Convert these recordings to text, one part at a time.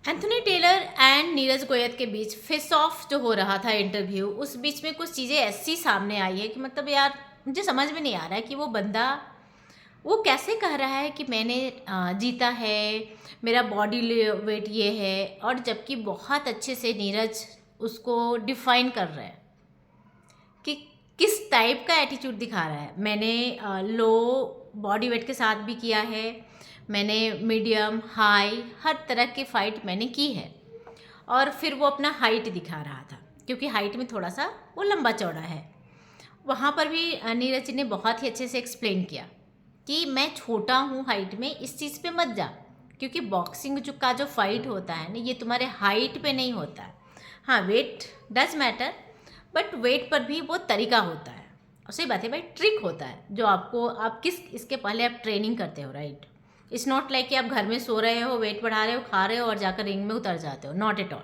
Anthony Taylor and Neeraj Goyal के बीच face of जो हो रहा था इंटरव्यू, उस बीच में कुछ चीज़ें ऐसी सामने आई है कि मतलब यार मुझे समझ में नहीं आ रहा है कि वो बंदा वो कैसे कह रहा है कि मैंने जीता है, मेरा बॉडी वेट ये है, और जबकि बहुत अच्छे से नीरज उसको डिफाइन कर रहा है कि किस टाइप का एटीट्यूड दिखा रहा है। मैंने लो बॉडी वेट के साथ भी किया है, मैंने मीडियम हाई हर तरह की फ़ाइट मैंने की है। और फिर वो अपना हाइट दिखा रहा था क्योंकि हाइट में थोड़ा सा वो लंबा चौड़ा है। वहाँ पर भी नीरज जी ने बहुत ही अच्छे से एक्सप्लेन किया कि मैं छोटा हूँ हाइट में, इस चीज़ पे मत जा, क्योंकि बॉक्सिंग जो फाइट होता है ना, ये तुम्हारे हाइट पे नहीं होता है। हाँ, weight does matter, but weight पर भी वो तरीका होता है। और सही बात है भाई, ट्रिक होता है जो आपको आप किस इसके पहले आप ट्रेनिंग करते हो, राइट। इट्स नॉट लाइक कि आप घर में सो रहे हो, वेट बढ़ा रहे हो, खा रहे हो और जाकर रिंग में उतर जाते हो, नॉट एट ऑल।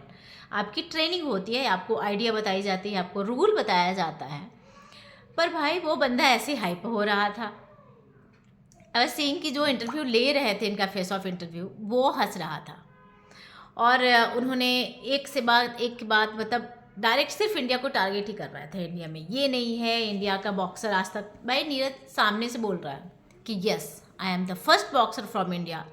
आपकी ट्रेनिंग होती है, आपको आइडिया बताई जाती है, आपको रूल बताया जाता है। पर भाई वो बंदा ऐसे हाइप हो रहा था। अवर सिंह की जो इंटरव्यू ले रहे थे, इनका फेस ऑफ इंटरव्यू, वो हंस रहा था। और उन्होंने एक के बाद मतलब डायरेक्ट सिर्फ इंडिया को टारगेट ही कर रहा था। इंडिया में ये नहीं है, इंडिया का बॉक्सर आज तक, भाई नीरज सामने से बोल रहा है कि yes I am the first boxer from India,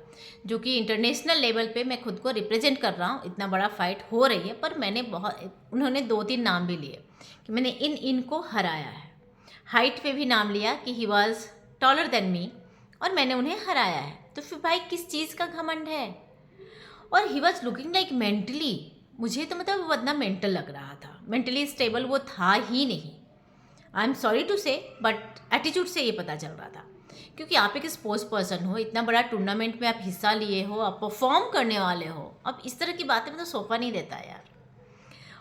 जो कि इंटरनेशनल लेवल पे मैं खुद को रिप्रेजेंट कर रहा हूँ। इतना बड़ा फाइट हो रही है, पर मैंने उन्होंने 2-3 नाम भी लिए कि मैंने इनको हराया है। हाइट पे भी नाम लिया कि he was taller than me, और मैंने उन्हें हराया है। तो फिर भाई किस चीज़ का घमंड है। और he was looking like mentally, मुझे तो मतलब वो बंदा मेंटल लग रहा था, मेंटली स्टेबल वो था ही नहीं। आई एम सॉरी टू से, बट एटीट्यूड से ये पता चल रहा था। क्योंकि आप एक स्पोर्ट्स पर्सन हो, इतना बड़ा टूर्नामेंट में आप हिस्सा लिए हो, आप परफॉर्म करने वाले हो, अब इस तरह की बातें मतलब सोफा नहीं देता यार।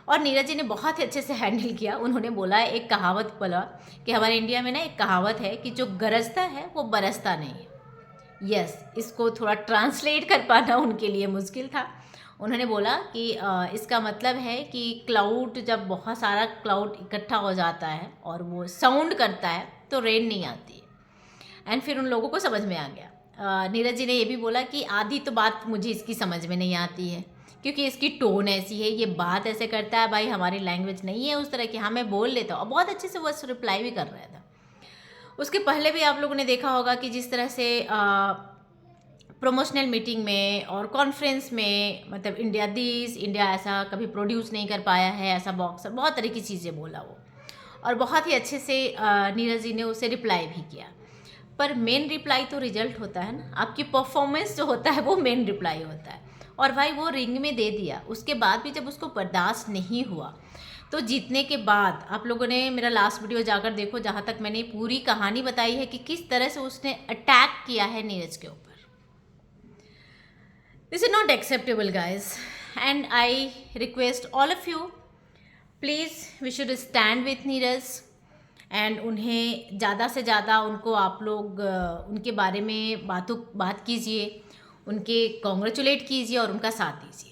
और नीरज जी ने बहुत ही अच्छे से हैंडल किया। उन्होंने बोला, एक कहावत बोला कि हमारे इंडिया में ना एक कहावत है कि जो गरजता है वो बरसता नहीं है। यस, इसको थोड़ा ट्रांसलेट कर पाना उनके लिए मुश्किल था। उन्होंने बोला कि इसका मतलब है कि क्लाउड, जब बहुत सारा क्लाउड इकट्ठा हो जाता है और वो साउंड करता है तो रेन नहीं आती है। एंड फिर उन लोगों को समझ में आ गया। नीरज जी ने ये भी बोला कि आधी तो बात मुझे इसकी समझ में नहीं आती है, क्योंकि इसकी टोन ऐसी है, ये बात ऐसे करता है, भाई हमारी लैंग्वेज नहीं है उस तरह की। हाँ, मैं बोल लेता हूँ। और बहुत अच्छे से वो रिप्लाई भी कर रहा था। उसके पहले भी आप लोगों ने देखा होगा कि जिस तरह से प्रमोशनल मीटिंग में और कॉन्फ्रेंस में, मतलब इंडिया ऐसा कभी प्रोड्यूस नहीं कर पाया है, ऐसा बॉक्सर, बहुत तरह की चीज़ें बोला वो। और बहुत ही अच्छे से नीरज जी ने उसे रिप्लाई भी किया। पर मेन रिप्लाई तो रिजल्ट होता है ना, आपकी परफॉर्मेंस जो होता है वो मेन रिप्लाई होता है। और भाई वो रिंग में दे दिया, उसके बाद भी जब उसको बर्दाश्त नहीं हुआ, तो जीतने के बाद आप लोगों ने मेरा लास्ट वीडियो जाकर देखो, जहाँ तक मैंने पूरी कहानी बताई है कि किस तरह से उसने अटैक किया है नीरज के ऊपर। This is not acceptable guys, and I request all of you, please we should stand with Neeraj. एंड उन्हें ज़्यादा से ज़्यादा उनको आप लोग उनके बारे में बात कीजिए, उनके कॉन्ग्रेचुलेट कीजिए और उनका साथ दीजिए।